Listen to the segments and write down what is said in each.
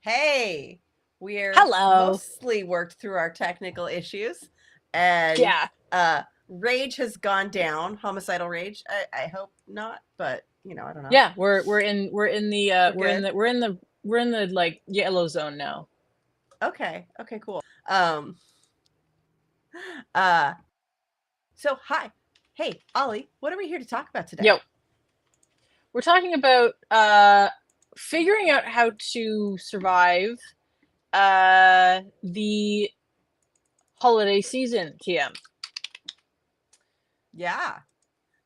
Hey, we're Hello. mostly worked through our technical issues, and Yeah. rage has gone down. Homicidal rage. I hope not, but I don't know. Yeah, we're in the We're good. we're in the like yellow zone now. Okay. Okay. Cool. Um. Uh. So hi. Hey, Ollie. What are we here to talk about today? Yo, we're talking about figuring out how to survive the holiday season, TM. Yeah.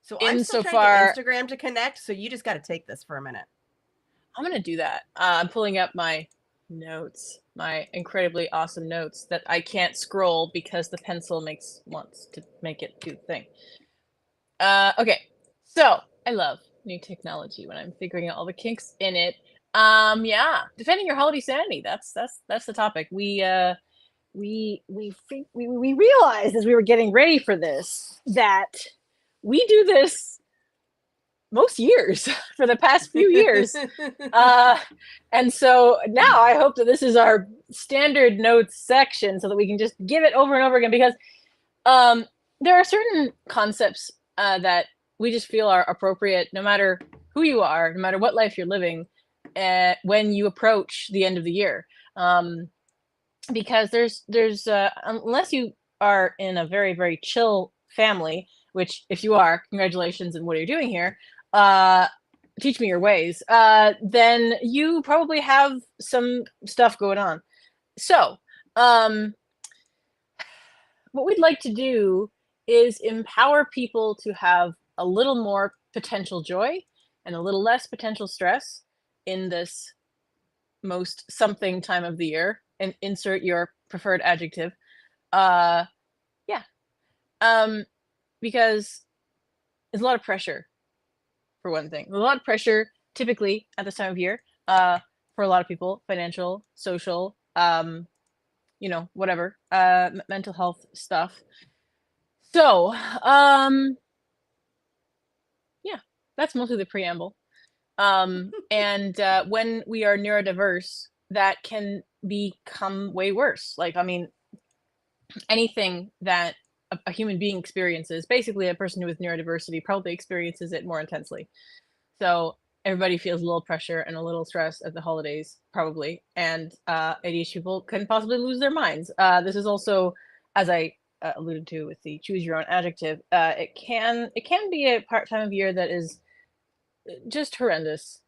So I'm still trying to get Insofar, Instagram to connect. So you just got to take this for a minute. I'm gonna do that. I'm pulling up my notes, my incredibly awesome notes that I can't scroll because the pencil wants to make it do the thing. Okay, so I love new technology when I'm figuring out all the kinks in it. Yeah, defending your holiday sanity. That's the topic. We realized as we were getting ready for this that we do this most years for the past few years. Uh, and so now I hope that this is our standard notes section so that we can just give it over and over again because um, there are certain concepts that we just feel are appropriate no matter who you are, no matter what life you're living, when you approach the end of the year. Because there's unless you are in a very, very chill family, which if you are, congratulations and what are you doing here? Uh, teach me your ways. Then you probably have some stuff going on. So, um, what we'd like to do is empower people to have a little more potential joy and a little less potential stress in this most something time of the year, and insert your preferred adjective. uh yeah. um because there's a lot of pressure, for one thing. There's a lot of pressure typically at this time of year, for a lot of people, financial, social, whatever, mental health stuff. So, yeah, that's mostly the preamble. And when we are neurodiverse, that can become way worse. Like, I mean, anything that a human being experiences, basically a person with neurodiversity probably experiences it more intensely. So everybody feels a little pressure and a little stress at the holidays, probably, and ADHD people can possibly lose their minds. This is also, as I alluded to with the choose your own adjective, it can be a part time of year that is just horrendous.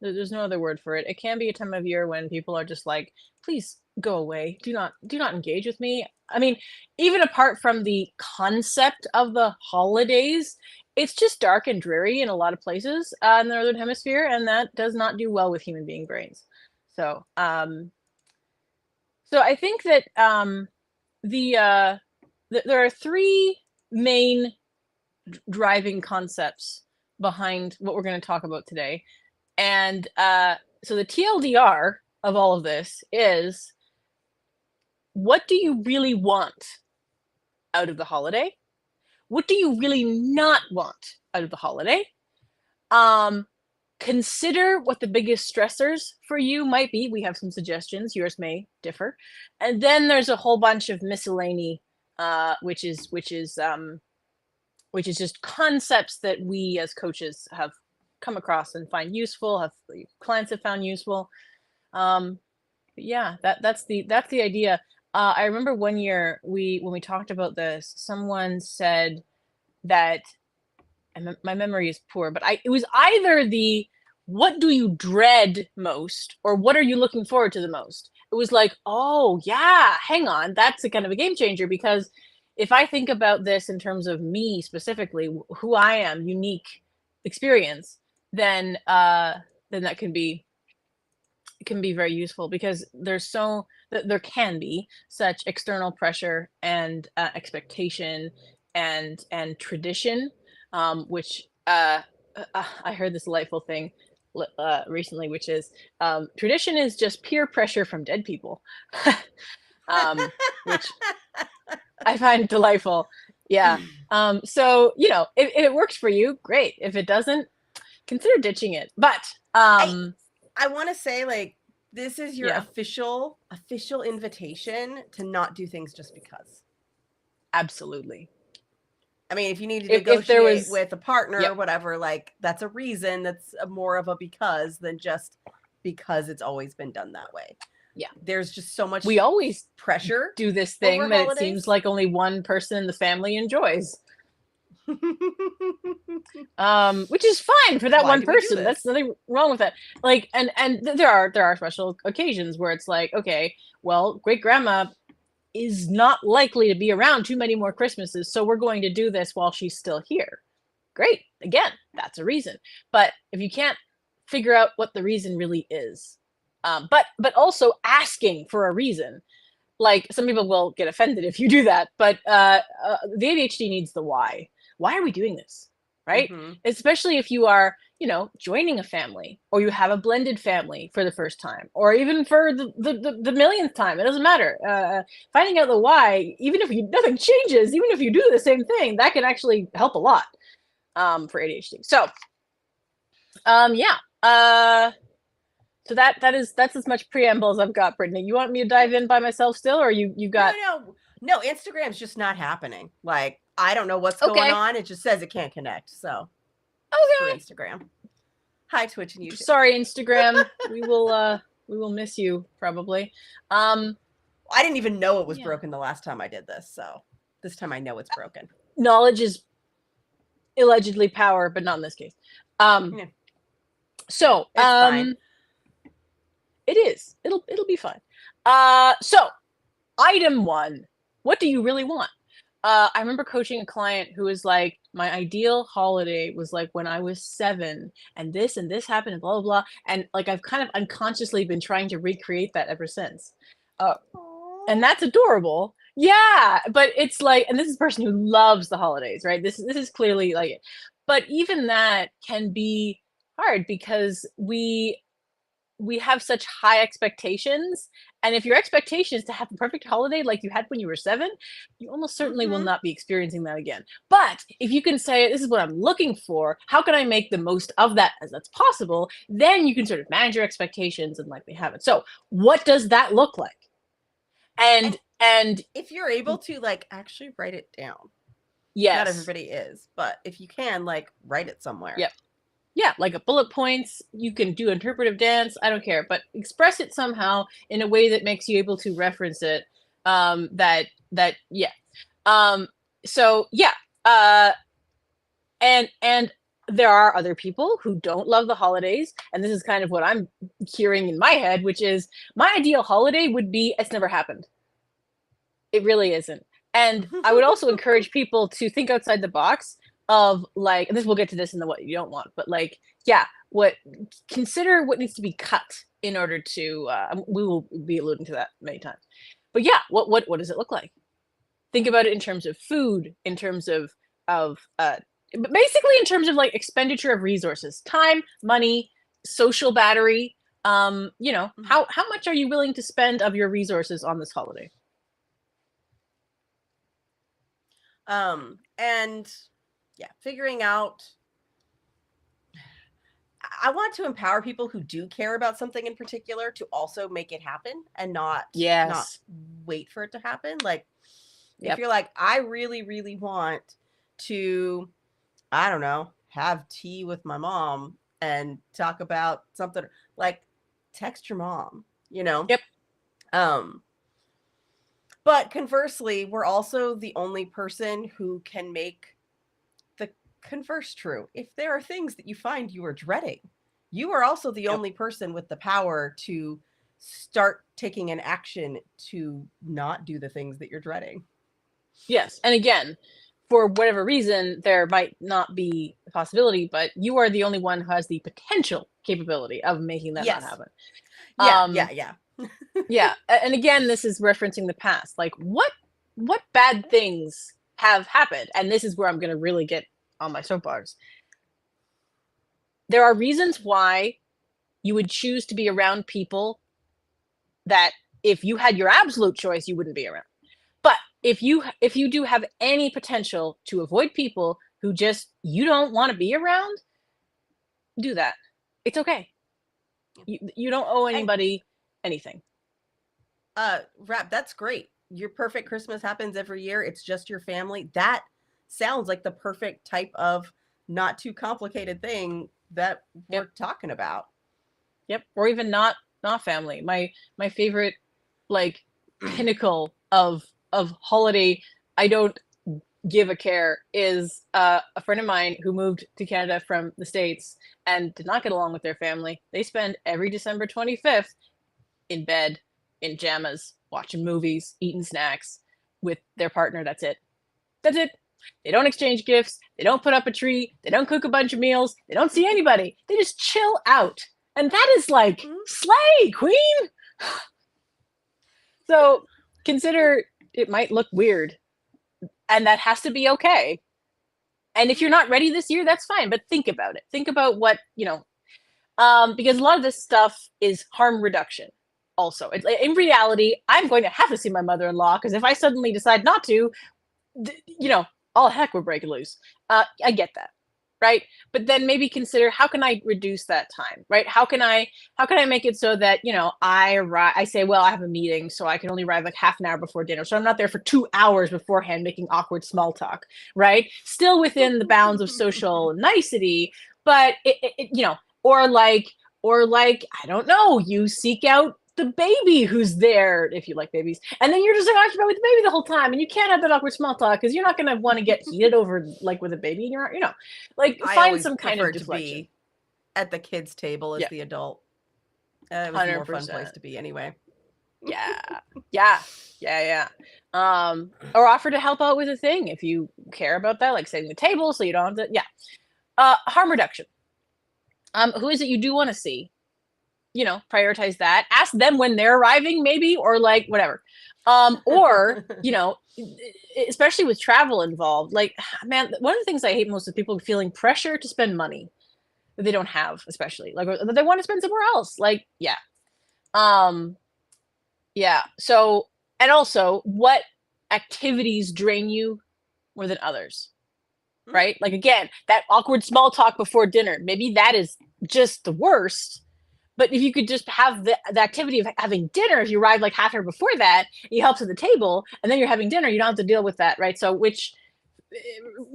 There's no other word for it. It can be a time of year when people are just like, please go away. Do not engage with me. I mean, even apart from the concept of the holidays, it's just dark and dreary in a lot of places in the northern hemisphere, and that does not do well with human being brains. So, so I think that the there are three main driving concepts behind what we're going to talk about today. And so the TLDR of all of this is, what do you really want out of the holiday? What do you really not want out of the holiday? Um, Consider what the biggest stressors for you might be. We have some suggestions. Yours may differ. And then there's a whole bunch of miscellany, which is just concepts that we as coaches have come across and find useful, have clients have found useful. Um, yeah, that's the idea. I remember one year when we talked about this, someone said that, and my memory is poor, but it was either the what do you dread most or what are you looking forward to the most. It was like, oh yeah, hang on, that's a kind of a game changer, because if I think about this in terms of me specifically, who I am, unique experience, then that can be very useful, because there can be such external pressure and expectation and tradition, which I heard this delightful thing recently, which is, tradition is just peer pressure from dead people, which I find delightful. Yeah. So if it works for you, great. If it doesn't, consider ditching it. But I I want to say, like, This is your Yeah. official invitation to not do things just because. Absolutely. I mean, if you need to If there negotiate was, with a partner yep. or whatever, like that's a reason. That's more of a because than just because it's always been done that way. Yeah. There's just so much We always pressure do this over thing that it holidays. seems like only one person in the family enjoys. Which is fine for that Why one do we do person. That's this? nothing wrong with that. Like, and there are special occasions where it's like, okay, well, great grandma is not likely to be around too many more Christmases, so we're going to do this while she's still here. Great. Again, that's a reason. But if you can't figure out what the reason really is, but also asking for a reason, like some people will get offended if you do that, but the ADHD needs the why. Why are we doing this? Right? Mm-hmm. Especially if you are, joining a family, or you have a blended family for the first time, or even for the millionth time. It doesn't matter. Finding out the why, even if nothing changes, even if you do the same thing, that can actually help a lot for ADHD. So, yeah. So that's as much preamble as I've got, Brittany. You want me to dive in by myself still, or you got? No. Instagram's just not happening. Like I don't know what's Okay. going on. It just says it can't connect. So Okay. screw Instagram. Hi, Twitch and YouTube. Sorry, Instagram. we will miss you probably. I didn't even know it was broken the last time I did this, so this time I know it's broken. Knowledge is allegedly power, but not in this case. Yeah. So it's fine. It is. It'll be fine. So item 1, what do you really want? I remember coaching a client who was like, my ideal holiday was like when I was 7 and this happened and blah, blah, blah. And like, I've kind of unconsciously been trying to recreate that ever since. And that's adorable. Yeah. But it's like, and this is a person who loves the holidays, right? This is clearly like it. But even that can be hard because we have such high expectations, and if your expectation is to have the perfect holiday like you had when you were 7, you almost certainly will not be experiencing that again. But if you can say, this is what I'm looking for, how can I make the most of that as that's possible, then you can sort of manage your expectations and likely have it. So what does that look like? And if you're able to like actually write it down, yes, not everybody is, but if you can, like, write it somewhere. Yep. Yeah, like a bullet points, you can do interpretive dance, I don't care, but express it somehow in a way that makes you able to reference it. Yeah. So yeah. And there are other people who don't love the holidays, and this is kind of what I'm hearing in my head, which is my ideal holiday would be it's never happened. It really isn't. And I would also encourage people to think outside the box of like, and we'll get to this in the what you don't want, but like, yeah, consider what needs to be cut in order to, we will be alluding to that many times, but yeah, what does it look like? Think about it in terms of food, in terms of basically in terms of like expenditure of resources, time, money, social battery. How much are you willing to spend of your resources on this holiday? And yeah, figuring out, I want to empower people who do care about something in particular to also make it happen and not wait for it to happen. Like, if you're like, I really, really want to, I don't know, have tea with my mom and talk about something, like, text your mom, Yep. But conversely, we're also the only person who can make the converse true. If there are things that you find you are dreading, you are also the only person with the power to start taking an action to not do the things that you're dreading. Yes. And again, for whatever reason, there might not be a possibility, but you are the only one who has the potential capability of making that not happen. Yeah. Yeah. And again, this is referencing the past. Like, what bad things have happened? And this is where I'm going to really get on my soapbox. There are reasons why you would choose to be around people that if you had your absolute choice, you wouldn't be around. But if you do have any potential to avoid people who just you don't want to be around, do that. It's okay. You don't owe anybody anything. Rap, that's great. Your perfect Christmas happens every year. It's just your family. That sounds like the perfect type of not too complicated thing that we're talking about. Yep. Or even not family. My favorite, like, pinnacle of holiday, I don't give a care, is a friend of mine who moved to Canada from the States and did not get along with their family. They spend every December 25th in bed, in pajamas, watching movies, eating snacks with their partner. That's it. That's it. They don't exchange gifts. They don't put up a tree. They don't cook a bunch of meals. They don't see anybody. They just chill out. And that is like, slay, queen. So consider, it might look weird, and that has to be okay. And if you're not ready this year, that's fine, but think about it. Think about what, because a lot of this stuff is harm reduction. Also, in reality, I'm going to have to see my mother-in-law, because if I suddenly decide not to, all heck would break loose. I get that, right? But then maybe consider, how can I reduce that time, right? How can I make it so that, I say, well, I have a meeting, so I can only arrive like half an hour before dinner, so I'm not there for 2 hours beforehand making awkward small talk, right? Still within the bounds of social nicety, but or like, I don't know, you seek out the baby who's there, if you like babies, and then you're just like occupied with the baby the whole time, and you can't have that awkward small talk because you're not going to want to get heated over, like, with a baby, and you're, like, find some kind of deflection. To be at the kids' table as the adult. It was 100%. A more fun place to be anyway. Yeah. Or offer to help out with a thing if you care about that, like setting the table so you don't have to. Harm reduction. Who is it you do want to see? Prioritize that. Ask them when they're arriving, maybe, or like whatever. Or, especially with travel involved, like, man, one of the things I hate most is people feeling pressure to spend money that they don't have, especially, like, that they want to spend somewhere else. Like, So, and also, what activities drain you more than others? Right? Like, again, that awkward small talk before dinner, maybe that is just the worst. But if you could just have the activity of having dinner, if you arrive like half an hour before that, you help to the table, and then you're having dinner, you don't have to deal with that, right? So,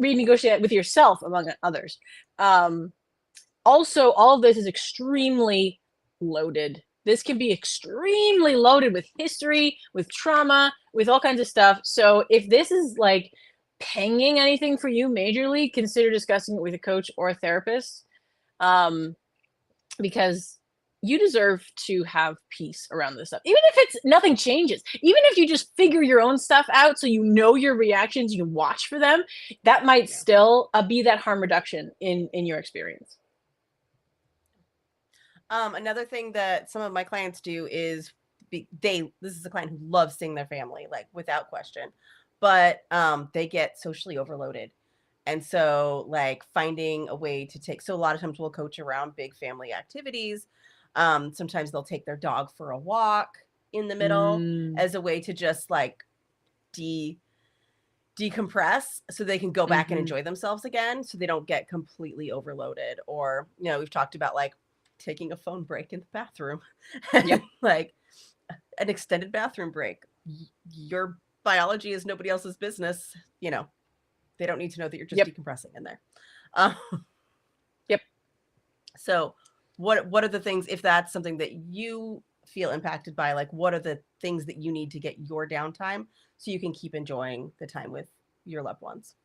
renegotiate with yourself, among others. Also, all of this is extremely loaded. This can be extremely loaded with history, with trauma, with all kinds of stuff. So if this is like pinging anything for you majorly, consider discussing it with a coach or a therapist, because you deserve to have peace around this stuff. Even if nothing changes, even if you just figure your own stuff out, so your reactions, you can watch for them, that might still be that harm reduction in your experience. Another thing that some of my clients do is this is a client who loves seeing their family, like, without question, but they get socially overloaded. And so, like, finding a way to so a lot of times we'll coach around big family activities. Sometimes they'll take their dog for a walk in the middle as a way to just, like, decompress, so they can go back and enjoy themselves again, so they don't get completely overloaded. Or, we've talked about, like, taking a phone break in the bathroom. Like, an extended bathroom break. Your biology is nobody else's business. They don't need to know that you're just decompressing in there. So what are the things, if that's something that you feel impacted by, like, what are the things that you need to get your downtime so you can keep enjoying the time with your loved ones?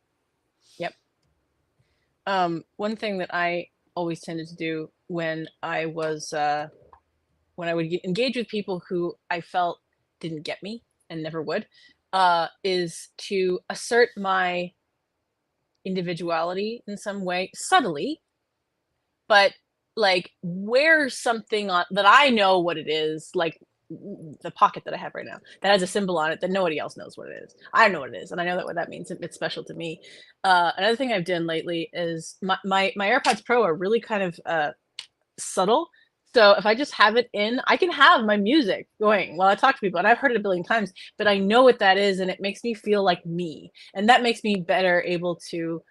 One thing that I always tended to do when I was when I would engage with people who I felt didn't get me and never would, is to assert my individuality in some way, subtly, but, like, wear something on that I know what it is, like the pocket that I have right now that has a symbol on it that nobody else knows what it is. I know what it is, and I know what that means. It's special to me. Another thing I've done lately is my AirPods Pro are really kind of subtle. So if I just have it in, I can have my music going while I talk to people, and I've heard it a billion times, but I know what that is, and it makes me feel like me, and that makes me better able to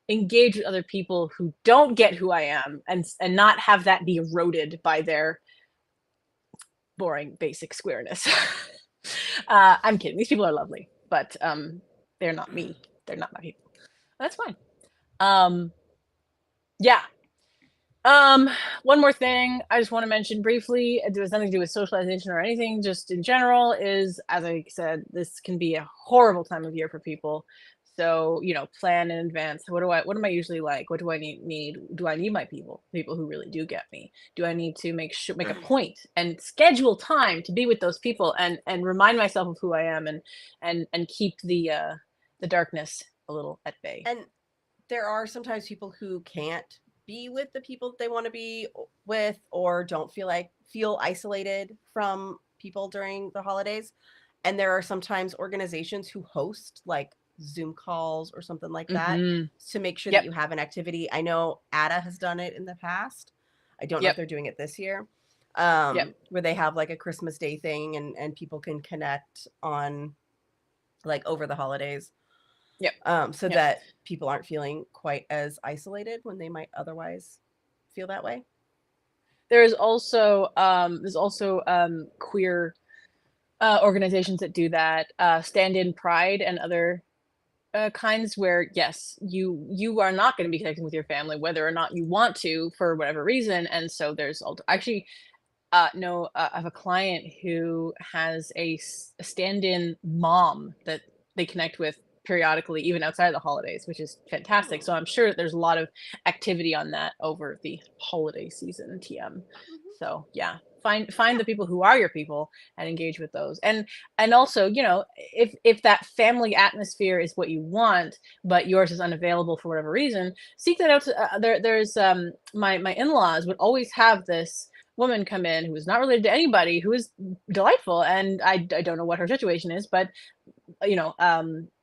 engage with other people who don't get who I am, and not have that be eroded by their boring, basic squareness. I'm kidding. These people are lovely, but they're not me. They're not my people. That's fine. Yeah. One more thing I just want to mention briefly, it has nothing to do with socialization or anything, just in general, is, as I said, this can be a horrible time of year for people. So, plan in advance. What am I usually like? What do I need? Do I need my people who really do get me? Do I need to make a point and schedule time to be with those people and remind myself of who I am and keep the darkness a little at bay? And there are sometimes people who can't be with the people that they want to be with, or don't feel isolated from people during the holidays. And there are sometimes organizations who host like Zoom calls or something like that to make sure that you have an activity. I know ADA has done it in the past. I don't know if they're doing it this year. Where they have like a Christmas Day thing and people can connect on like over the holidays. So that people aren't feeling quite as isolated when they might otherwise feel that way. There's also queer organizations that do that, Stand in Pride and other kinds, where yes, you are not going to be connecting with your family whether or not you want to for whatever reason. And so there's actually I have a client who has a stand-in mom that they connect with periodically, even outside of the holidays, which is fantastic. So I'm sure there's a lot of activity on that over the holiday season, TM. So yeah, find the people who are your people and engage with those. And also, if that family atmosphere is what you want, but yours is unavailable for whatever reason, seek that out. There's my in-laws would always have this woman come in who is not related to anybody, who is delightful, and I don't know what her situation is, but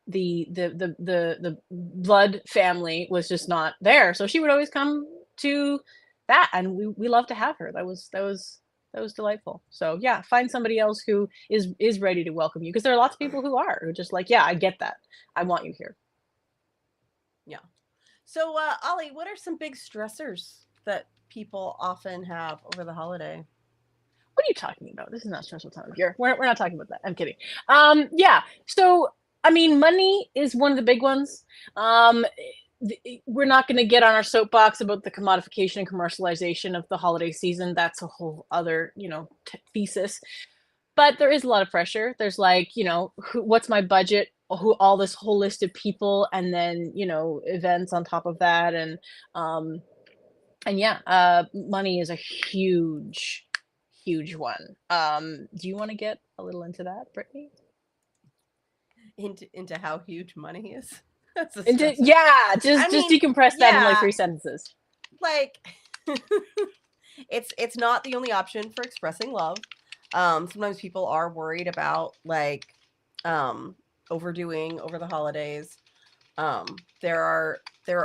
the blood family was just not there, so she would always come to that, and we love to have her. That was delightful. So yeah, find somebody else who is ready to welcome you, because there are lots of people who are just like, yeah, I get that, I want you here. Yeah. So Ollie, what are some big stressors that people often have over the holiday? What are you talking about? This is not a stressful time of year. We're not talking about that. I'm kidding. Yeah. So I mean, money is one of the big ones. We're not going to get on our soapbox about the commodification and commercialization of the holiday season. That's a whole other, thesis. But there is a lot of pressure. There's like, what's my budget? All this whole list of people, and then events on top of that, and yeah, money is a huge one. Do you want to get a little into that, Brittany? Into how huge money is? Just decompress that in like 3 sentences. Like, it's not the only option for expressing love. Sometimes people are worried about like overdoing over the holidays. There are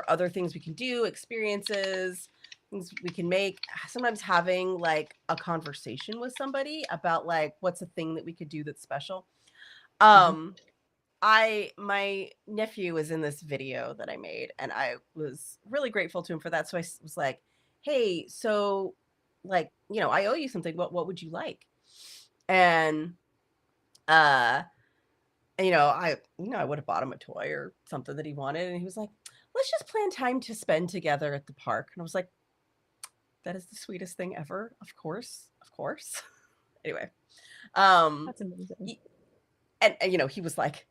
other things we can do, experiences, things we can make. Sometimes having like a conversation with somebody about like what's a thing that we could do that's special. My nephew was in this video that I made, and I was really grateful to him for that. So I was like, hey, so like, I owe you something. What would you like? And I would have bought him a toy or something that he wanted. And he was like, let's just plan time to spend together at the park. And I was like, that is the sweetest thing ever. Of course. Anyway. That's amazing. And he was like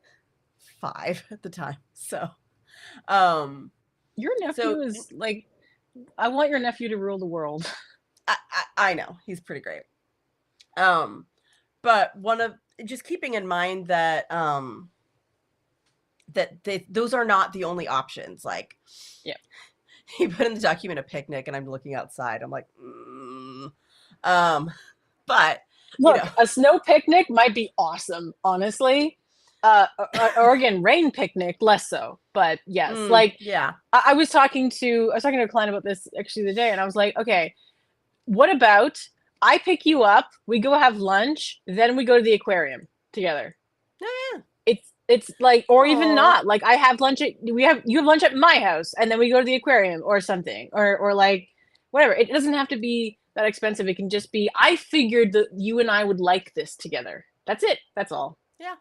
5 at the time. So, your nephew is like, I want your nephew to rule the world. I know, he's pretty great. But just keeping in mind that those are not the only options. Like, yeah, he put in the document a picnic, and I'm looking outside. I'm like, but look, a snow picnic might be awesome, honestly. Or again, rain picnic, less so. But yes, yeah. I was talking to a client about this actually the other day, and I was like, okay, what about I pick you up, we go have lunch, then we go to the aquarium together. Oh yeah. It's like, or even not, like I have lunch you have lunch at my house, and then we go to the aquarium or something, or like whatever. It doesn't have to be that expensive. It can just be, I figured that you and I would like this together. That's it. That's all. Yeah.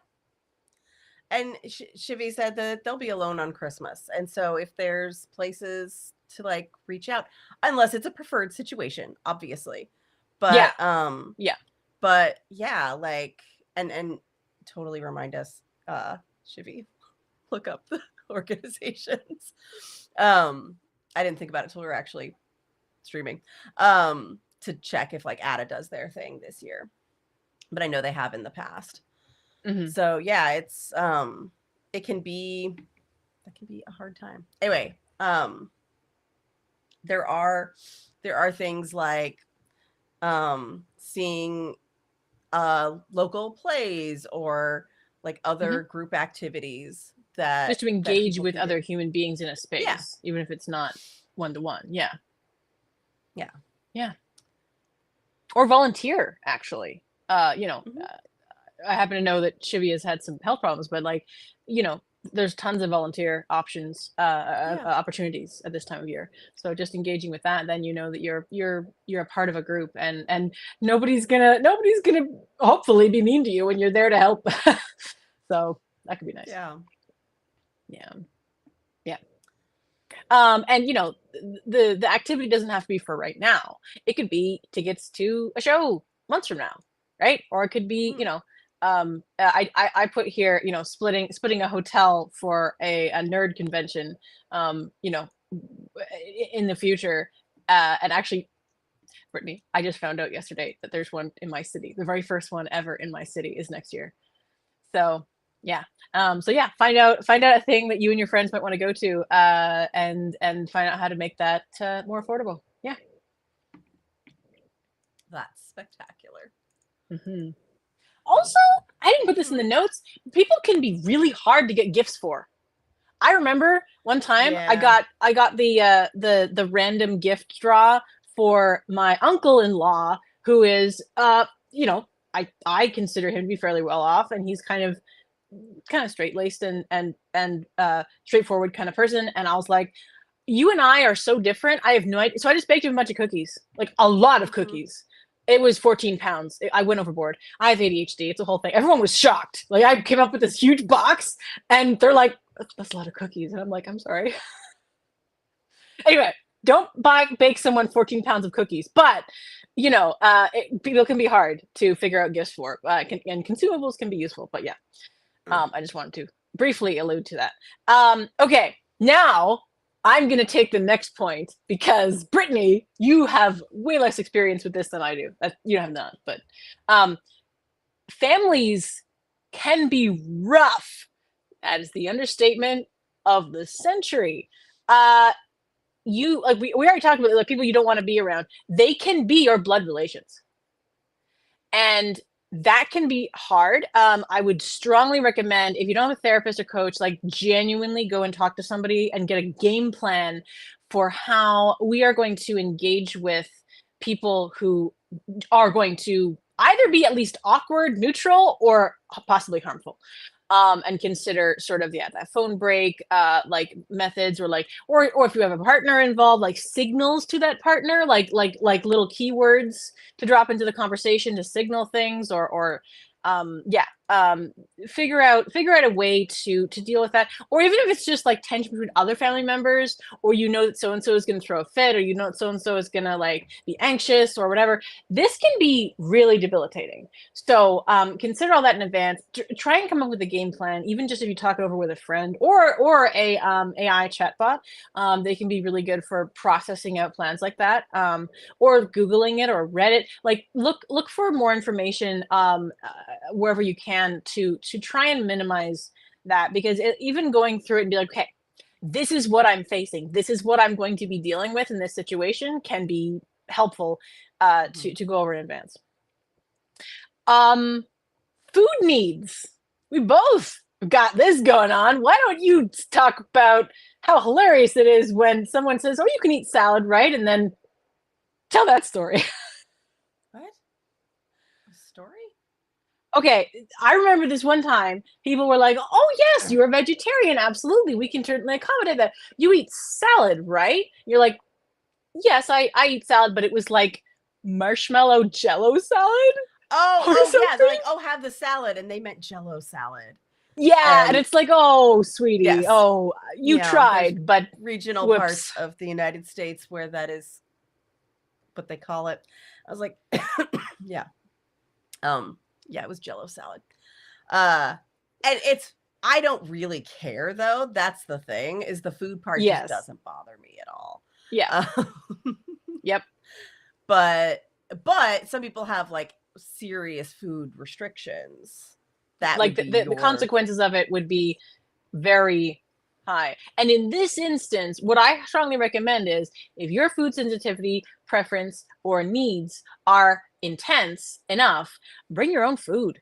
And Shivi said that they'll be alone on Christmas. And so if there's places to like reach out, unless it's a preferred situation, obviously. But but yeah, like and totally remind us, Shivi, look up the organizations. I didn't think about it until we were actually streaming. To check if like ADA does their thing this year. But I know they have in the past. Mm-hmm. So yeah, it's that can be a hard time. Anyway, there are things like seeing local plays or like other group activities that just to engage with other human beings in a space, even if it's not one-to-one. Yeah. Or volunteer, actually. I happen to know that Shivi has had some health problems, but like, there's tons of volunteer options, opportunities at this time of year. So just engaging with that, then you know that you're a part of a group, and nobody's gonna hopefully be mean to you when you're there to help. So that could be nice. And the activity doesn't have to be for right now. It could be tickets to a show months from now, right? Or it could be, I put here, splitting a hotel for a nerd convention, in the future. And actually, Brittany, I just found out yesterday that there's one in my city. The very first one ever in my city is next year. So yeah. Find out a thing that you and your friends might want to go to, and find out how to make that more affordable. Yeah. That's spectacular. Mm-hmm. Also, I didn't put this in the notes. People can be really hard to get gifts for. I remember one time I got the random gift draw for my uncle-in-law, who is I consider him to be fairly well off, and he's kind of straight-laced and straightforward kind of person. And I was like, you and I are so different. I have no idea. So I just baked him a bunch of cookies, like a lot of cookies. It was 14 pounds. I went overboard. I have ADHD. It's a whole thing. Everyone was shocked. Like, I came up with this huge box, and they're like, that's a lot of cookies. And I'm like, I'm sorry. Anyway, don't bake someone 14 pounds of cookies. But, people can be hard to figure out gifts for. And consumables can be useful. But yeah, I just wanted to briefly allude to that. Okay, now I'm going to take the next point, because Brittany, you have way less experience with this than I do. You have not, but families can be rough. That is the understatement of the century. We already talked about, like, people you don't want to be around. They can be your blood relations. And that can be hard. I would strongly recommend, if you don't have a therapist or coach, like, genuinely go and talk to somebody and get a game plan for how we are going to engage with people who are going to either be at least awkward, neutral, or possibly harmful. And consider sort of that phone break like methods, or if you have a partner involved, like signals to that partner, like little keywords to drop into the conversation to signal things, or figure out a way to deal with that. Or even if it's just like tension between other family members, or that so-and-so is going to throw a fit, or that so-and-so is going to like be anxious or whatever, this can be really debilitating. So consider all that in advance. Try and come up with a game plan, even just if you talk it over with a friend or a AI chatbot. They can be really good for processing out plans like that, or Googling it or Reddit. Like, look for more information wherever you can to try and minimize that, because even going through it and be like, okay, this is what I'm facing, this is what I'm going to be dealing with in this situation, can be helpful to go over in advance. Food needs. We both got this going on. Why don't you talk about how hilarious it is when someone says, oh, you can eat salad, right? And then tell that story. What? A story? Okay, I remember this one time, people were like, oh, yes, you're a vegetarian. Absolutely. We can certainly accommodate that. You eat salad, right? You're like, yes, I eat salad, but it was like marshmallow jello salad. Oh, yeah. They're like, oh, have the salad. And they meant jello salad. Yeah. And it's like, oh, sweetie. Yes. Oh, you tried, but regional parts of the United States where that is what they call it. I was like, yeah. Yeah, it was jello salad. And I don't really care though. That's the thing, is the food part just doesn't bother me at all. Yeah. Yep. But some people have like serious food restrictions. That like the consequences of it would be very high. And in this instance, what I strongly recommend is, if your food sensitivity, preference, or needs are intense enough, bring your own food.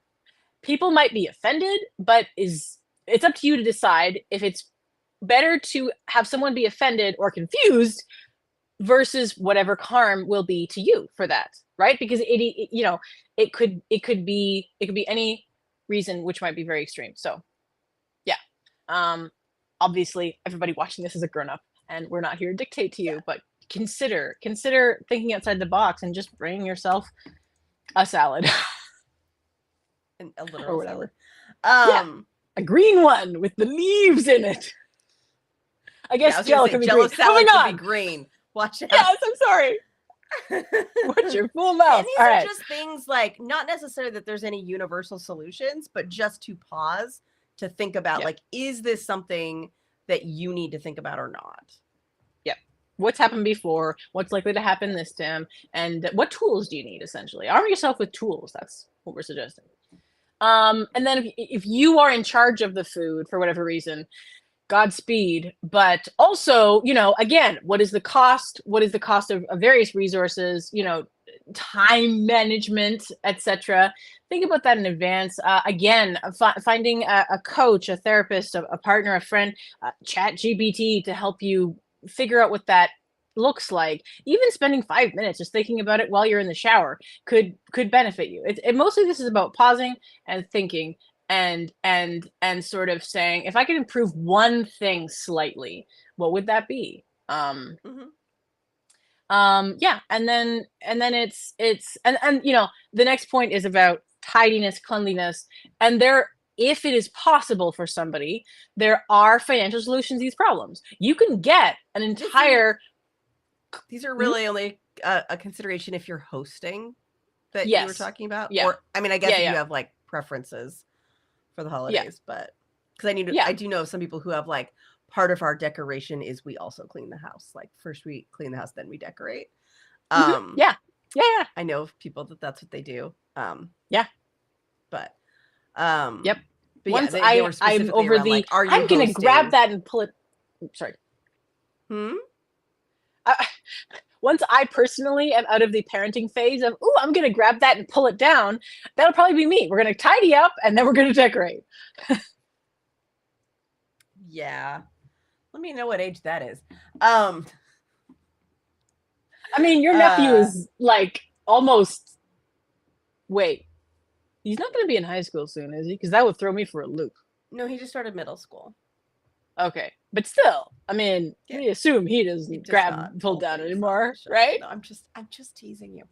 People might be offended, but it's up to you to decide if it's better to have someone be offended or confused versus whatever harm will be to you for that, right? Because it could be any reason, which might be very extreme. So yeah, obviously everybody watching this is a grown-up, and we're not here to dictate to you, but consider thinking outside the box and just bring yourself a salad. And a literal or whatever. Salad. A green one with the leaves in it. I guess jello can be green. Salad can be green. Watch out. Yes, I'm sorry. Watch your full mouth. And these are just things like, not necessarily that there's any universal solutions, but just to pause to think about, like, is this something that you need to think about or not? Yep. What's happened before? What's likely to happen this time? And what tools do you need, essentially? Arm yourself with tools. That's what we're suggesting. And then if you are in charge of the food for whatever reason, Godspeed. But also, again, what is the cost? What is the cost of various resources, time management, etc. Think about that in advance. Again, finding a coach, a therapist, a partner, a friend, ChatGPT to help you figure out what that looks like. Even spending 5 minutes just thinking about it while you're in the shower could benefit you. It mostly, this is about pausing and thinking and sort of saying, if I could improve one thing slightly, what would that be? Yeah. And then it's the next point is about tidiness, cleanliness, and if it is possible for somebody, there are financial solutions to these problems. You can get an entire. These are really only a consideration if you're hosting that you were talking about. Yeah. Or, I mean, I guess if you have like preferences for the holidays, but because I do know some people who have like, part of our decoration is we also clean the house. Like, first we clean the house, then we decorate. Yeah. I know of people that's what they do. But yep. But once I'm over the, like, I'm gonna grab that and pull it. Sorry. Once I personally am out of the parenting phase of, I'm going to grab that and pull it down, that'll probably be me. We're going to tidy up and then we're going to decorate. Yeah. Let me know what age that is. I mean, your nephew is like almost, wait, he's not going to be in high school soon, is he? Because that would throw me for a loop. No, he just started middle school. Okay, but still, I mean, we assume he doesn't pull down anymore, right? No, I'm just teasing you.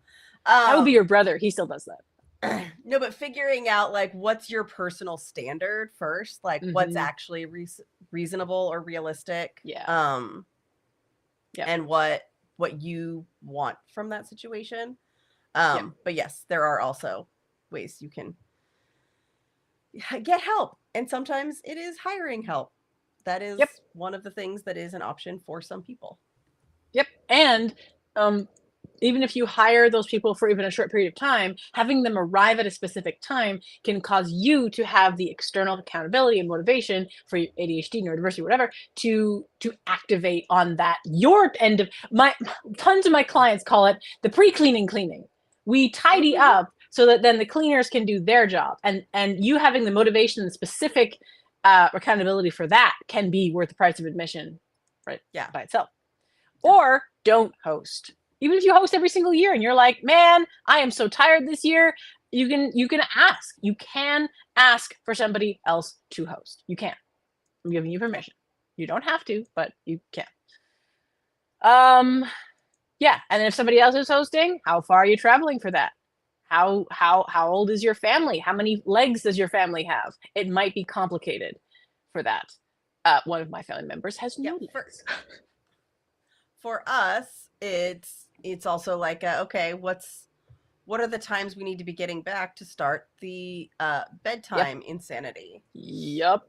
That would be your brother. He still does that. No, but figuring out like what's your personal standard first, like what's actually reasonable or realistic, and what you want from that situation. But yes, there are also ways you can get help, and sometimes it is hiring help. That is one of the things that is an option for some people. Yep. And even if you hire those people for even a short period of time, having them arrive at a specific time can cause you to have the external accountability and motivation for your ADHD, neurodiversity, whatever, to activate on that. Your end of tons of my clients call it the pre-cleaning cleaning. We tidy up so that then the cleaners can do their job, and you having the motivation and specific accountability for that can be worth the price of admission, right? Yeah, by itself. Or don't host. Even if you host every single year and you're like, man, I am so tired this year, you can ask. You can ask for somebody else to host. You can. I'm giving you permission. You don't have to, but you can. Yeah, and then if somebody else is hosting, how far are you traveling for that? How old is your family? How many legs does your family have? It might be complicated for that. One of my family members has no legs. For us, it's also like, okay, what are the times we need to be getting back to start the bedtime insanity? Yep.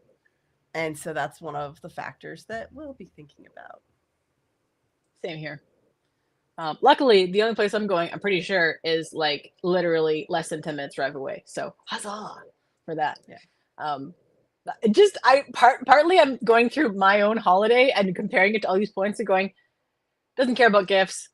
And so that's one of the factors that we'll be thinking about. Same here. Luckily, the only place I'm going, I'm pretty sure, is like literally less than 10 minutes drive away. So huzzah for that. Yeah. Partly I'm going through my own holiday and comparing it to all these points and going, doesn't care about gifts.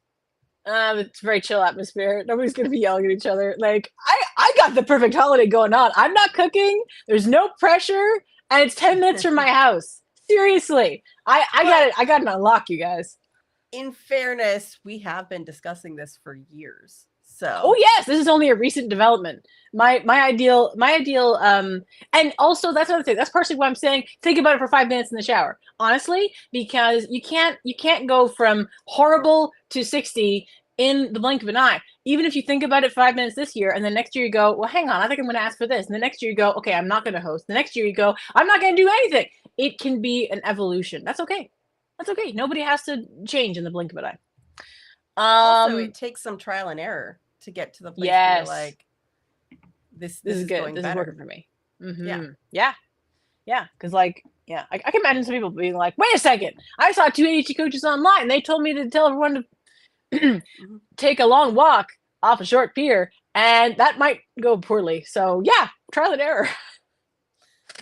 It's a very chill atmosphere. Nobody's gonna be yelling at each other. Like I got the perfect holiday going on. I'm not cooking. There's no pressure, and it's 10 minutes from my house. Seriously, I got it. I got it on lock, you guys. In fairness, we have been discussing this for years. So. Oh yes, this is only a recent development. My ideal, and also that's another thing. That's partially why I'm saying think about it for 5 minutes in the shower. Honestly, because you can't go from horrible to 60 in the blink of an eye. Even if you think about it 5 minutes this year, and then next year you go, well, hang on, I think I'm going to ask for this. And the next year you go, okay, I'm not going to host. The next year you go, I'm not going to do anything. It can be an evolution. That's okay. That's okay. Nobody has to change in the blink of an eye. Also, it takes some trial and error to get to the place where you're like, this is good. Going this better. Is working for me. Mm-hmm. Yeah. Because like, I can imagine some people being like, wait a second, I saw 2 ADHD coaches online. They told me to tell everyone to take a long walk off a short pier, and that might go poorly. So yeah, trial and error.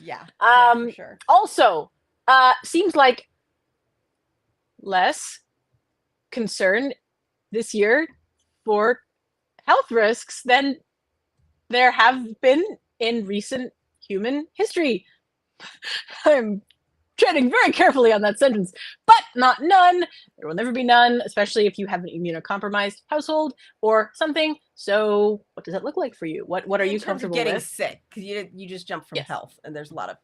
Yeah. For sure. Also, seems like less concern this year for health risks than there have been in recent human history. I'm treading very carefully on that sentence, but not none. There will never be none, especially if you have an immunocompromised household or something. So what does that look like for you? What are you comfortable with? Getting sick, because you just jump from health, and there's a lot of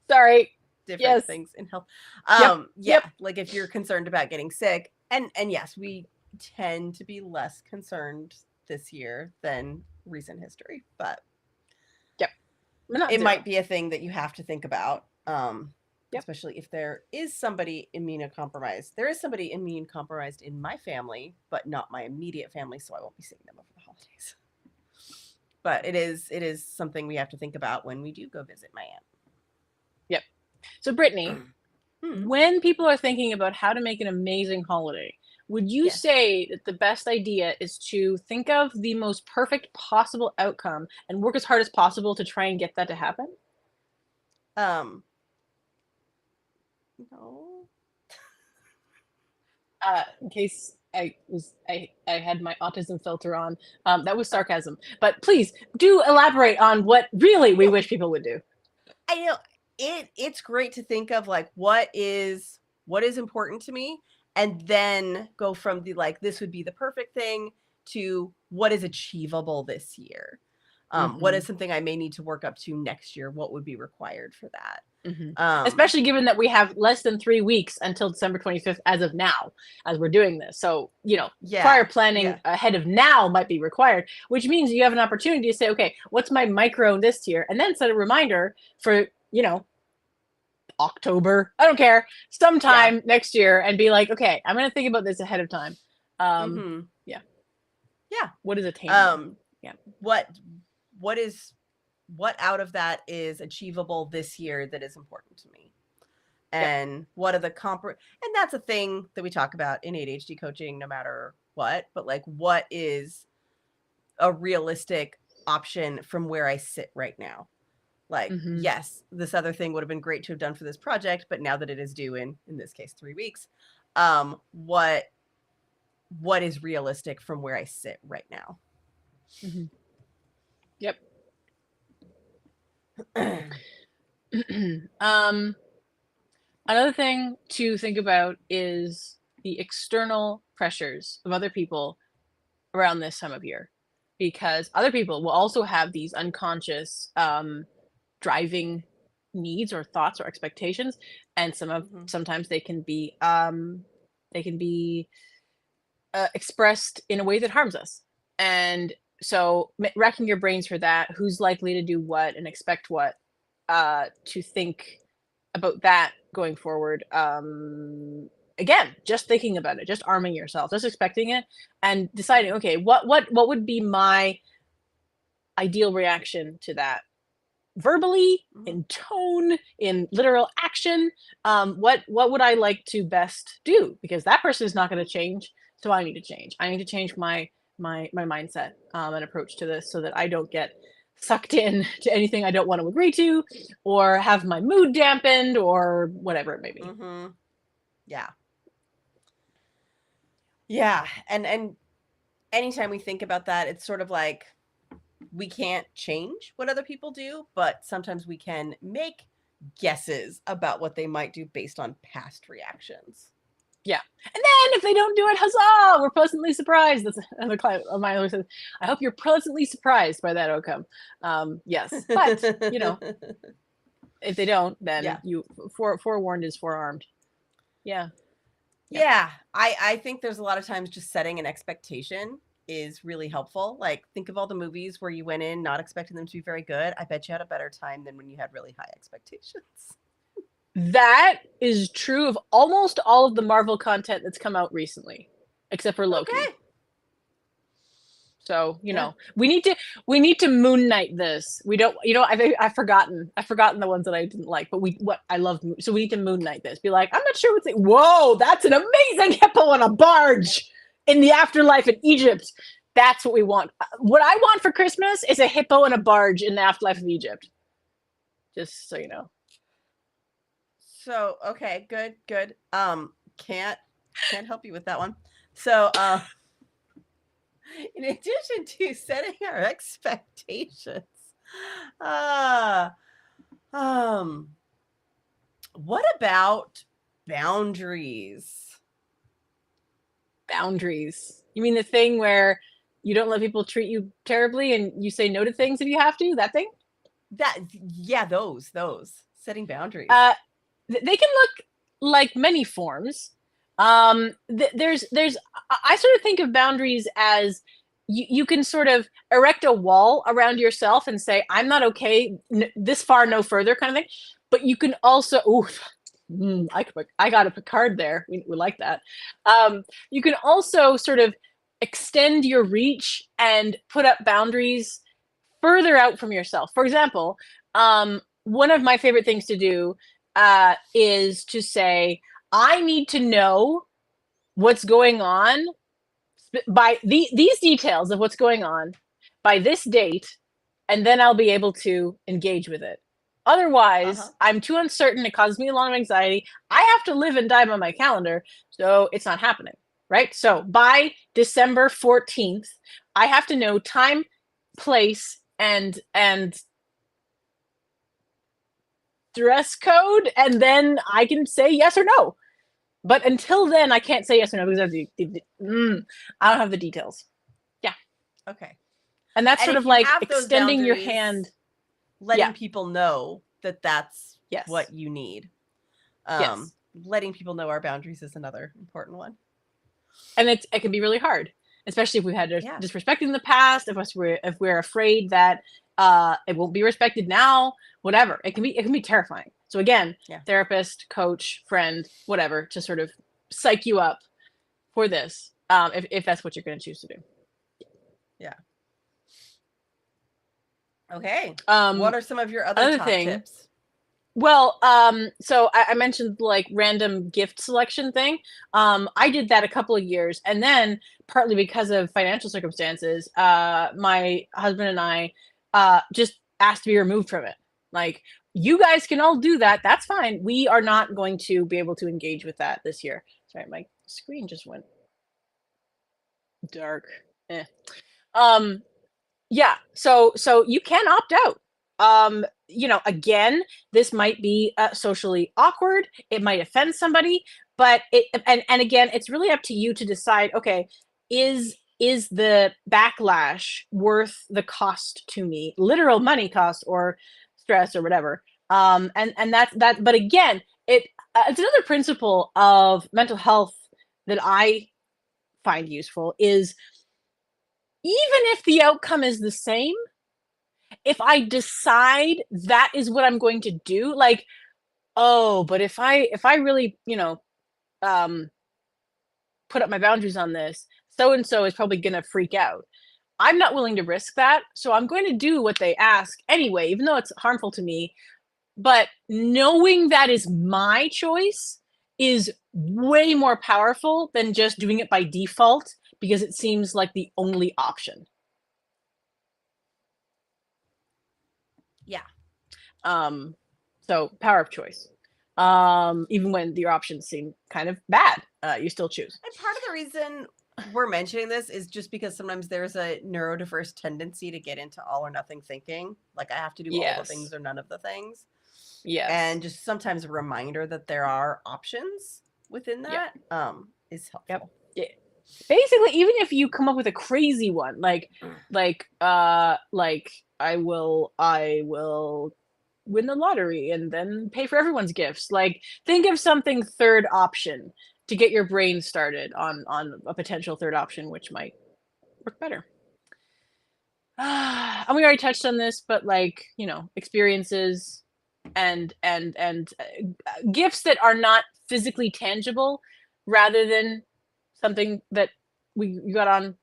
different things in health. Like if you're concerned about getting sick, and yes, we tend to be less concerned this year than recent history, but it might be a thing that you have to think about, especially if there is somebody immunocompromised. There is somebody immune compromised in my family, but not my immediate family, so I won't be seeing them over the holidays. But it is something we have to think about when we do go visit my aunt. Yep. So Brittany, when people are thinking about how to make an amazing holiday, would you say that the best idea is to think of the most perfect possible outcome and work as hard as possible to try and get that to happen? No. In case I had my autism filter on, that was sarcasm. But please do elaborate on what really we wish people would do. I know it's great to think of like what is important to me, and then go from the like this would be the perfect thing to what is achievable this year. What is something I may need to work up to next year? What would be required for that? Especially given that we have less than 3 weeks until December 25th as of now, as we're doing this. So, prior planning ahead of now might be required, which means you have an opportunity to say, okay, what's my micro this year? And then set a reminder for, October, I don't care, sometime next year, and be like, okay, I'm going to think about this ahead of time. What is attainable? What out of that is achievable this year that is important to me, and what are the and that's a thing that we talk about in ADHD coaching no matter what, but like what is a realistic option from where I sit right now? Like, yes, this other thing would have been great to have done for this project, but now that it is due in this case 3 weeks, what is realistic from where I sit right now? Yep. Another thing to think about is the external pressures of other people around this time of year, because other people will also have these unconscious driving needs or thoughts or expectations, and sometimes they can be expressed in a way that harms us. And so racking your brains for that, who's likely to do what and expect what, to think about that going forward. Again, just thinking about it, just arming yourself, just expecting it, and deciding, okay, what would be my ideal reaction to that? Verbally, in tone, in literal action. What would I like to best do? Because that person is not going to change, so I need to change. I need to change my mindset and approach to this, so that I don't get sucked in to anything I don't want to agree to, or have my mood dampened, or whatever it may be. Yeah. Yeah. And anytime we think about that, it's sort of like, we can't change what other people do, but sometimes we can make guesses about what they might do based on past reactions. Yeah. And then if they don't do it, huzzah, we're pleasantly surprised. That's another client of mine always says, I hope you're pleasantly surprised by that outcome. Yes. But, if they don't, then you forewarned is forearmed. Yeah. Yeah. I think there's a lot of times just setting an expectation is really helpful. Like, think of all the movies where you went in not expecting them to be very good. I bet you had a better time than when you had really high expectations. That is true of almost all of the Marvel content that's come out recently, except for Loki. Okay. So, we need to Moon Knight this. We don't, I've forgotten the ones that I didn't like, but I love. So we need to Moon Knight this. Be like, I'm not sure whoa, that's an amazing hippo on a barge in the afterlife in Egypt. That's what we want. What I want for Christmas is a hippo and a barge in the afterlife of Egypt. Just so you know. So, okay, good. Can't help you with that one. So, in addition to setting our expectations, what about boundaries? Boundaries. You mean the thing where you don't let people treat you terribly and you say no to things if you have to? That thing? Those setting boundaries. They can look like many forms. There's I sort of think of boundaries as you can sort of erect a wall around yourself and say, I'm not okay, this far, no further, kind of thing. But you can also, I got a Picard there. We like that. You can also sort of extend your reach and put up boundaries further out from yourself. For example, one of my favorite things to do is to say, I need to know what's going on by these details of what's going on by this date, and then I'll be able to engage with it. Otherwise, I'm too uncertain. It causes me a lot of anxiety. I have to live and die by my calendar, so it's not happening, right? So by December 14th, I have to know time, place, and dress code, and then I can say yes or no. But until then, I can't say yes or no because I don't have the details. Yeah. Okay. And that's sort of like extending your hand. Letting people know that that's what you need. Letting people know our boundaries is another important one. And it can be really hard, especially if we've had disrespect in the past, if we're afraid that it won't be respected now, whatever. It can be terrifying. So again, therapist, coach, friend, whatever, to sort of psych you up for this, if that's what you're going to choose to do. Yeah. Okay. What are some of your other top tips? Well, so I mentioned like random gift selection thing. I did that a couple of years, and then partly because of financial circumstances, my husband and I just asked to be removed from it. Like, you guys can all do that. That's fine. We are not going to be able to engage with that this year. Sorry, my screen just went dark. Yeah. So you can opt out. Again, this might be socially awkward. It might offend somebody, but and again, it's really up to you to decide, okay, is the backlash worth the cost to me, literal money cost or stress or whatever. And that's that. But again, it's another principle of mental health that I find useful is, even if the outcome is the same, if I decide that is what I'm going to do, like, oh, but if I really, put up my boundaries on this, so and so is probably gonna freak out. I'm not willing to risk that, so I'm going to do what they ask anyway, even though it's harmful to me. But knowing that is my choice is way more powerful than just doing it by default because it seems like the only option. Yeah. So power of choice. Even when your options seem kind of bad, you still choose. And part of the reason we're mentioning this is just because sometimes there's a neurodiverse tendency to get into all or nothing thinking. Like, I have to do all the things or none of the things. Yes. And just sometimes a reminder that there are options within that is helpful. Yep. Yeah. Basically, even if you come up with a crazy one, like I will win the lottery and then pay for everyone's gifts. Like, think of something third option to get your brain started on a potential third option, which might work better. And we already touched on this, but like, experiences and gifts that are not physically tangible, rather than something that you got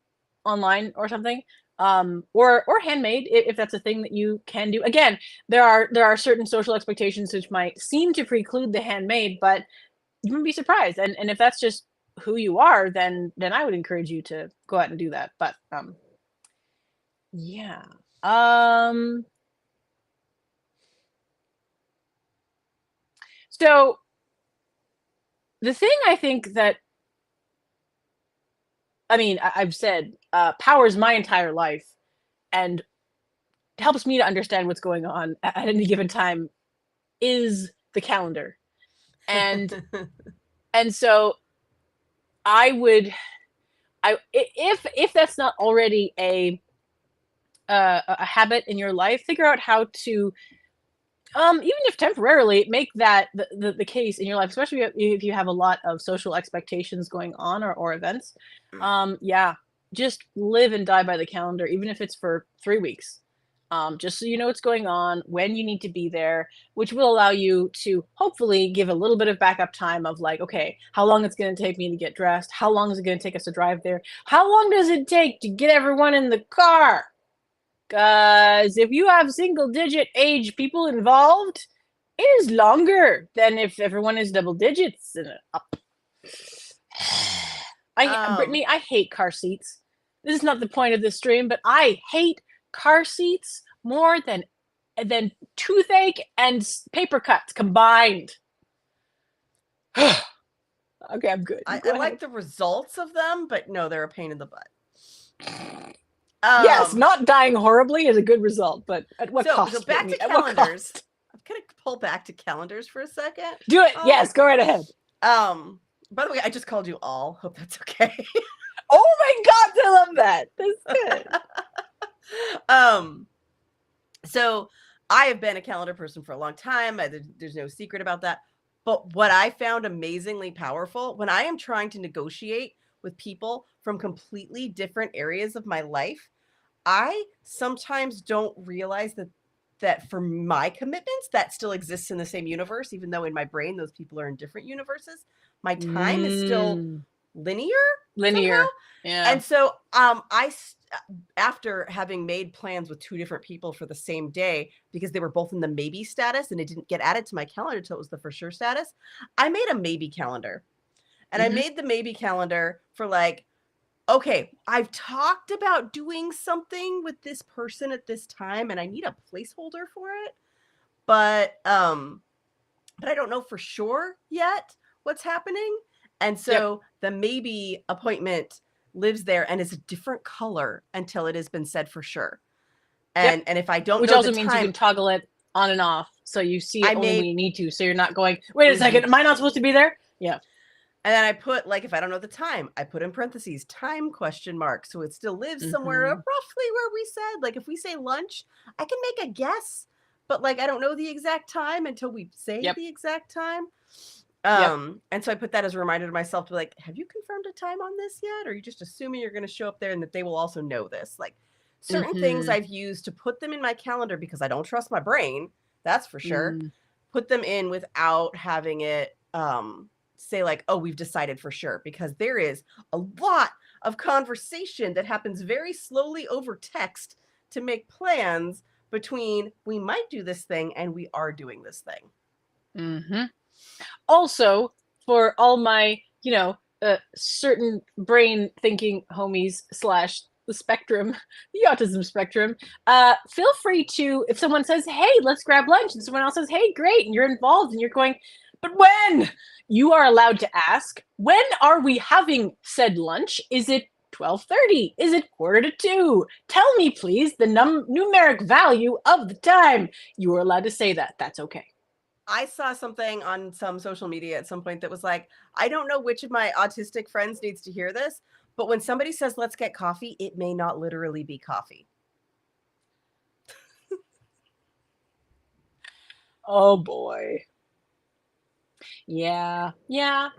online or something, or handmade, if that's a thing that you can do. Again, there are certain social expectations which might seem to preclude the handmade, but you wouldn't be surprised. And if that's just who you are, then I would encourage you to go out and do that. But yeah. So the thing I think that, I've said, powers my entire life and helps me to understand what's going on at any given time is the calendar. And so if that's not already a habit in your life, figure out how to, even if temporarily, make that the case in your life, especially if you have a lot of social expectations going on, or events. Just live and die by the calendar, even if it's for 3 weeks. Just so you know what's going on, when you need to be there, which will allow you to hopefully give a little bit of backup time of like, okay, how long it's going to take me to get dressed? How long is it going to take us to drive there? How long does it take to get everyone in the car? Because if you have single-digit age people involved, it is longer than if everyone is double digits and up. Brittany, I hate car seats. This is not the point of this stream, but I hate car seats more than toothache and paper cuts combined. Okay, I'm good. I like the results of them, but no, they're a pain in the butt. Yes, not dying horribly is a good result, but at what cost? So back to calendars. I'm gonna pull back to calendars for a second. Do it. Yes, go right ahead. By the way, I just called you All. Hope that's okay. Oh my God, I love that. That's good. So I have been a calendar person for a long time. There's no secret about that. But what I found amazingly powerful, when I am trying to negotiate with people from completely different areas of my life, I sometimes don't realize that for my commitments, that still exists in the same universe, even though in my brain, those people are in different universes. My time is still linear. Somehow. Yeah. And so after having made plans with 2 different people for the same day, because they were both in the maybe status and it didn't get added to my calendar until it was the for sure status, I made a maybe calendar. And I made the maybe calendar for like, okay, I've talked about doing something with this person at this time and I need a placeholder for it. But I don't know for sure yet what's happening. And so the maybe appointment lives there and is a different color until it has been said for sure. And if I don't Which know also the means time, you can toggle it on and off. So you see it only when you need to. So you're not going, wait a second, am I not supposed to be there? Yeah. And then I put, like, if I don't know the time, I put in parentheses, time ? So it still lives somewhere roughly where we said. Like, if we say lunch, I can make a guess. But, like, I don't know the exact time until we say the exact time. And so I put that as a reminder to myself to be like, have you confirmed a time on this yet? Or are you just assuming you're going to show up there and that they will also know this? Like certain things I've used to put them in my calendar because I don't trust my brain. That's for sure. Put them in without having it say like, oh, we've decided for sure, because there is a lot of conversation that happens very slowly over text to make plans between we might do this thing and we are doing this thing. Also, for all my, certain brain thinking homies / the spectrum, the autism spectrum, feel free to, if someone says, hey, let's grab lunch, and someone else says, hey, great, and you're involved and you're going, but when? You are allowed to ask, when are we having said lunch? Is it 12:30? Is it 1:45? Tell me, please, the numeric value of the time. You are allowed to say that. That's okay. I saw something on some social media at some point that was like, I don't know which of my autistic friends needs to hear this, but when somebody says, let's get coffee, it may not literally be coffee. Oh boy. Yeah. Yeah.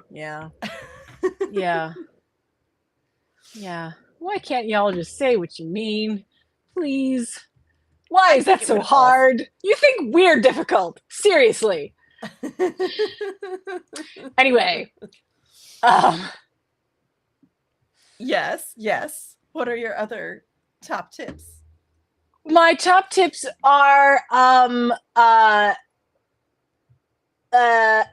Why can't y'all just say what you mean? Please. Why is that so hard? You think we're difficult? Seriously. Anyway. Yes. What are your other top tips? My top tips are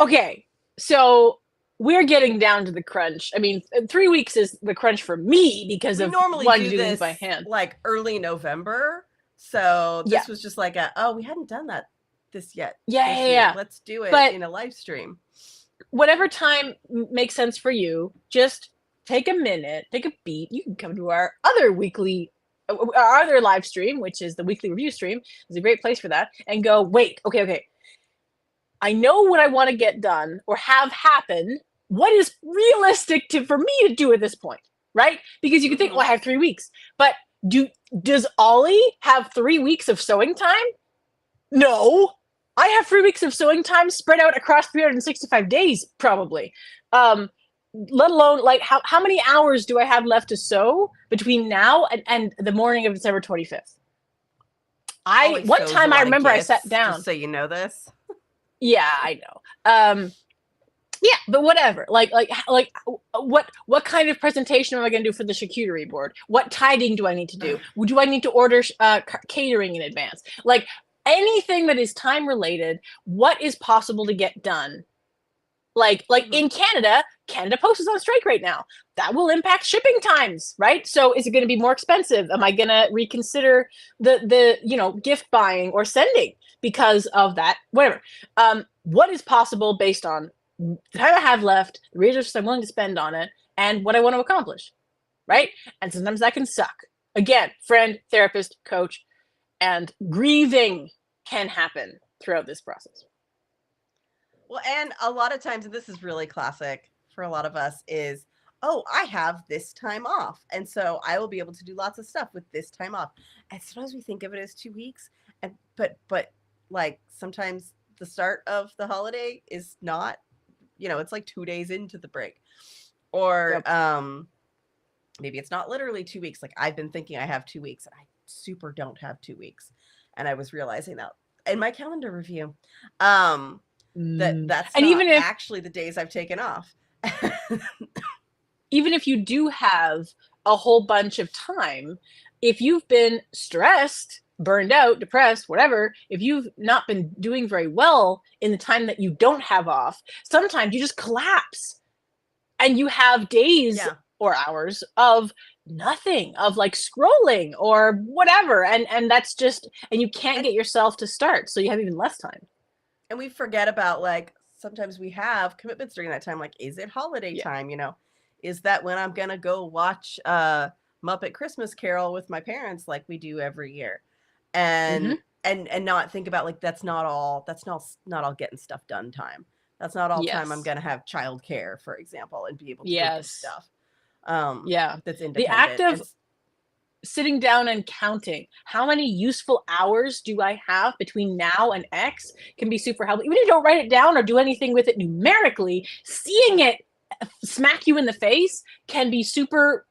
okay. So we're getting down to the crunch. I mean, 3 weeks is the crunch for me because of wanting to do things by hand. Like early November. So this was just like we hadn't done this yet. Yeah. Let's do it in a live stream. Whatever time makes sense for you, just take a minute, take a beat. You can come to our other live stream, which is the weekly review stream. It's a great place for that. And go, wait, okay. I know what I want to get done or have happen. What is realistic for me to do at this point, right? Because you can think, I have 3 weeks. But does Ollie have 3 weeks of sewing time? No. I have 3 weeks of sewing time spread out across 365 days, probably. Let alone, like, how many hours do I have left to sew between now and the morning of December 25th? One time I remember I sat down. Just so you know this. Yeah, I know. Yeah, but whatever. Like, what kind of presentation am I going to do for the charcuterie board? What tiding do I need to do? Do I need to order catering in advance? Like, anything that is time related, what is possible to get done? Like in Canada Post is on strike right now. That will impact shipping times, right? So is it going to be more expensive? Am I going to reconsider the gift buying or sending because of that? Whatever. What is possible based on the time I have left, the resources I'm willing to spend on it, and what I want to accomplish, right? And sometimes that can suck. Again, friend, therapist, coach, and grieving can happen throughout this process. Well, and a lot of times, and this is really classic for a lot of us, is, I have this time off. And so I will be able to do lots of stuff with this time off. And sometimes we think of it as 2 weeks. But like sometimes the start of the holiday is not, it's like 2 days into the break. Or maybe it's not literally 2 weeks. Like I've been thinking I have 2 weeks and I super don't have 2 weeks. And I was realizing that in my calendar review. That's and even if actually the days I've taken off. Even if you do have a whole bunch of time, if you've been stressed, burned out, depressed, whatever, if you've not been doing very well in the time that you don't have off, sometimes you just collapse and you have days or hours of nothing, of like scrolling or whatever, and that's just, and you can't get yourself to start, so you have even less time. And we forget about, like, sometimes we have commitments during that time. Like, is it holiday time? Is that when I'm going to go watch Muppet Christmas Carol with my parents like we do every year? And not think about, like, that's not all getting stuff done time. That's not all time I'm going to have childcare, for example, and be able to do this stuff. That's independent. The act of sitting down and counting how many useful hours do I have between now and X can be super helpful. Even if you don't write it down or do anything with it numerically, seeing it smack you in the face can be super,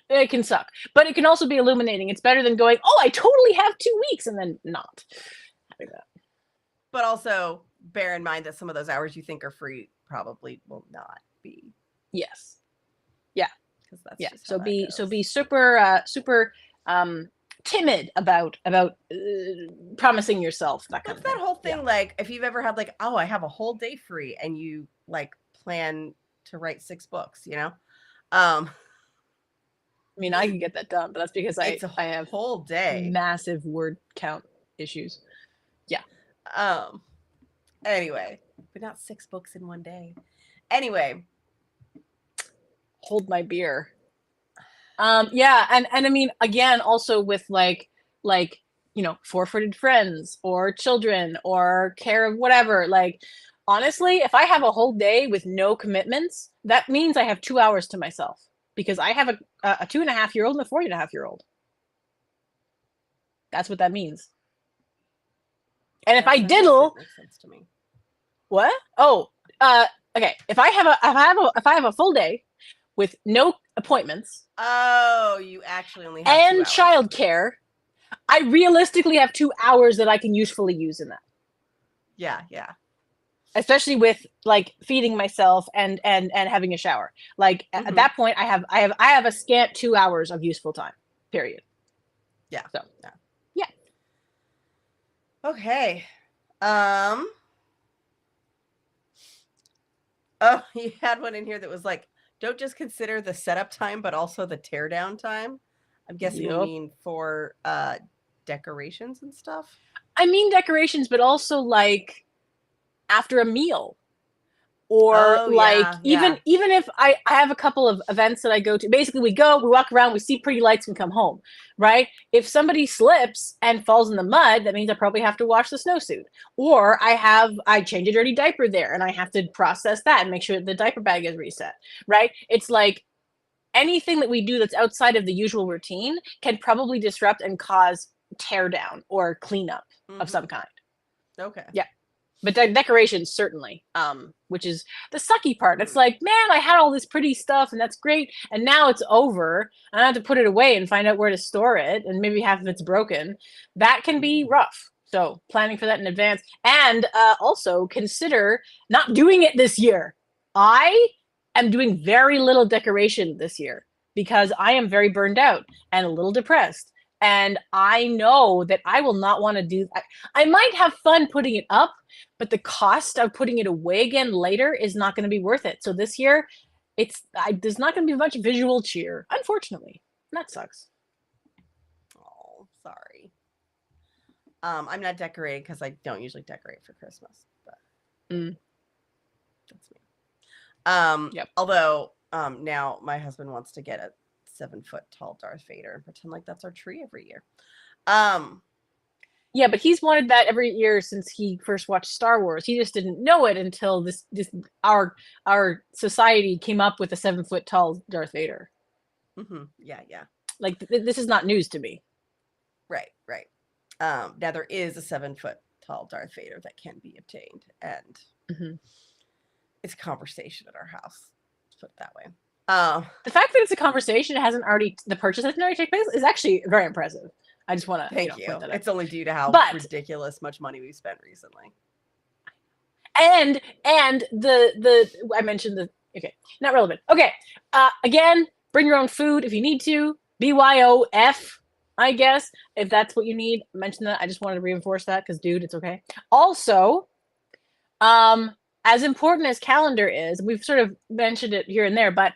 it can suck, but it can also be illuminating. It's better than going, oh, I totally have 2 weeks and then not having that. But also bear in mind that some of those hours you think are free probably will not be. Yes. Yeah. That's yeah. So be super timid about promising yourself that kind of thing. That whole thing. Like if you've ever had like, oh, I have a whole day free, and you like plan to write 6 books, you know. I mean, I can get that done, but that's because I have whole day massive word count issues. Yeah. Anyway, but not 6 books in one day. Anyway, hold my beer. Yeah, and I mean, again, also with like you know, 4-footed friends or children or care of whatever. Like, honestly, if I have a whole day with no commitments, that means I have 2 hours to myself, because I have a 2.5-year-old and a 4.5-year-old. That's what that means. And if I diddle, makes sense to me. What? Oh, okay. If I have a full day with no appointments. Oh, you actually only have and childcare. I realistically have 2 hours that I can usefully use in that. Yeah, yeah. Especially with like feeding myself and having a shower. Like at that point, I have a scant 2 hours of useful time. Period. Yeah. So yeah. Okay. Oh, you had one in here that was like, don't just consider the setup time, but also the teardown time. I'm guessing you mean for decorations and stuff. I mean decorations, but also like after a meal. Or even if I have a couple of events that I go to, basically we walk around, we see pretty lights and come home, right? If somebody slips and falls in the mud, that means I probably have to wash the snowsuit. Or I change a dirty diaper there and I have to process that and make sure that the diaper bag is reset, right? It's like anything that we do that's outside of the usual routine can probably disrupt and cause tear down or cleanup of some kind. Okay. Yeah. But decorations, certainly, which is the sucky part. It's like, man, I had all this pretty stuff, and that's great, and now it's over, and I have to put it away and find out where to store it, and maybe half of it's broken. That can be rough. So planning for that in advance, and also consider not doing it this year. I am doing very little decoration this year because I am very burned out and a little depressed. And I know that I will not want to do. I might have fun putting it up, but the cost of putting it away again later is not going to be worth it. So this year, there's not going to be much visual cheer, unfortunately. That sucks. Oh, sorry. I'm not decorating because I don't usually decorate for Christmas. But that's me. Yep. Although now my husband wants to get a 7-foot tall Darth Vader and pretend like that's our tree every year. Yeah, but he's wanted that every year since he first watched Star Wars. He just didn't know it until our society came up with a 7-foot tall Darth Vader. Yeah, yeah. Like this is not news to me. Right. Now there is a 7-foot tall Darth Vader that can be obtained, and it's a conversation at our house. Let's put it that way. The fact that it's a conversation, the purchase hasn't already taken place is actually very impressive. I just want to thank you. Point that out. It's only due to how ridiculous much money we've spent recently. And I mentioned not relevant. Okay. Again, bring your own food if you need to. BYOF, I guess, if that's what you need. Mention that. I just wanted to reinforce that because, dude, it's okay. Also, as important as calendar is, we've sort of mentioned it here and there, but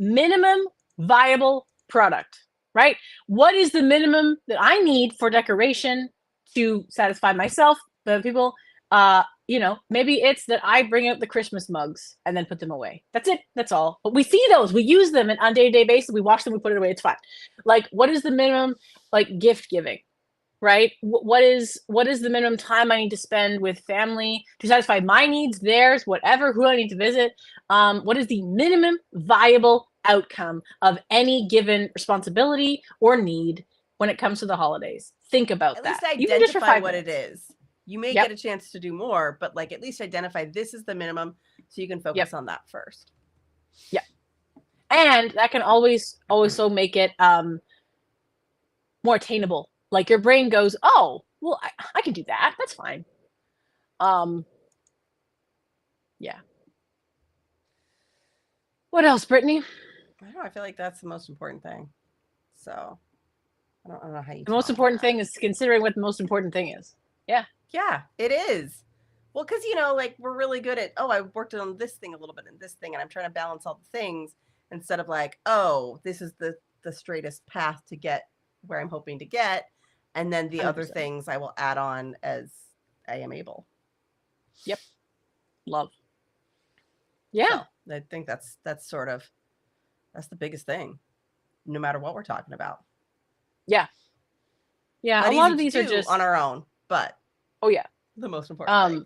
minimum viable product, right? What is the minimum that I need for decoration to satisfy myself, the people? Maybe it's that I bring out the Christmas mugs and then put them away. That's it. That's all. But we see those. We use them on a day-to-day basis. We wash them. We put it away. It's fine. Like, what is the minimum, like, gift giving? Right? What is the minimum time I need to spend with family to satisfy my needs, theirs, whatever, who I need to visit? What is the minimum viable outcome of any given responsibility or need when it comes to the holidays. Think about at that. Least identify even just for 5 what minutes. it is. You may get a chance to do more, but like at least identify this is the minimum so you can focus on that first. Yeah. And that can also make it more attainable. Like your brain goes, oh, well, I can do that. That's fine. Yeah. What else, Brittany? I don't know. I feel like that's the most important thing. So I don't know how you. The most important thing is considering what the most important thing is. Yeah. Yeah, it is. Well, because like we're really good at, I worked on this thing a little bit and this thing, and I'm trying to balance all the things instead of like, this is the straightest path to get where I'm hoping to get, and then the 100%. Other things I will add on as I am able. Yep. Love. Yeah. So I think that's the biggest thing, no matter what we're talking about. Yeah. Yeah. Not a lot of these are just on our own, but the most important thing.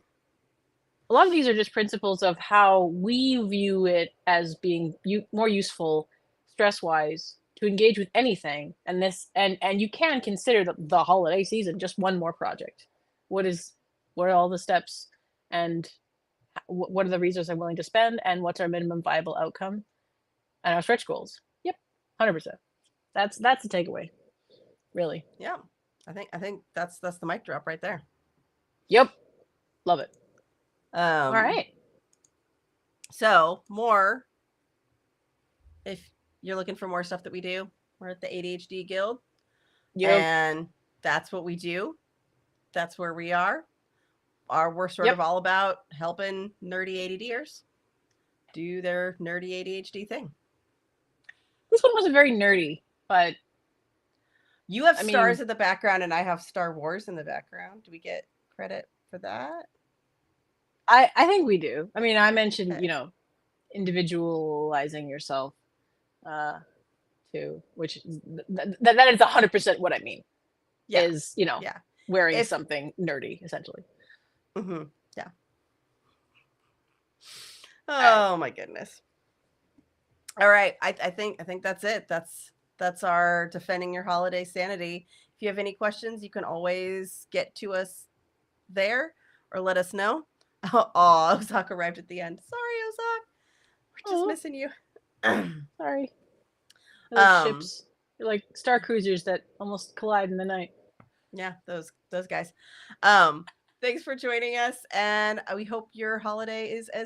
A lot of these are just principles of how we view it as being more useful stress-wise to engage with anything. And you can consider the holiday season just one more project. What are all the steps, and what are the resources I'm willing to spend, and what's our minimum viable outcome and our stretch goals. Yep. 100%. That's the takeaway. Really. Yeah. I think that's the mic drop right there. Yep. Love it. All right. So more, if you're looking for more stuff that we do, we're at the ADHD Guild. Yep. And that's what we do. That's where we are. We're sort of all about helping nerdy ADDers do their nerdy ADHD thing. This one wasn't very nerdy, but you have stars in the background and I have Star Wars in the background. Do we get credit for that? I think we do. I mean, I mentioned, individualizing yourself too, which that is 100% what I mean. Yeah. Is, wearing something nerdy, essentially. Mm-hmm. Yeah. Oh my goodness. All right. I think that's it. That's our defending your holiday sanity. If you have any questions, you can always get to us there or let us know. Oh, Ozak arrived at the end. Sorry, Ozak. We're just missing you. Sorry. They're like ships. They're like star cruisers that almost collide in the night. Yeah, those guys. Thanks for joining us, and we hope your holiday is as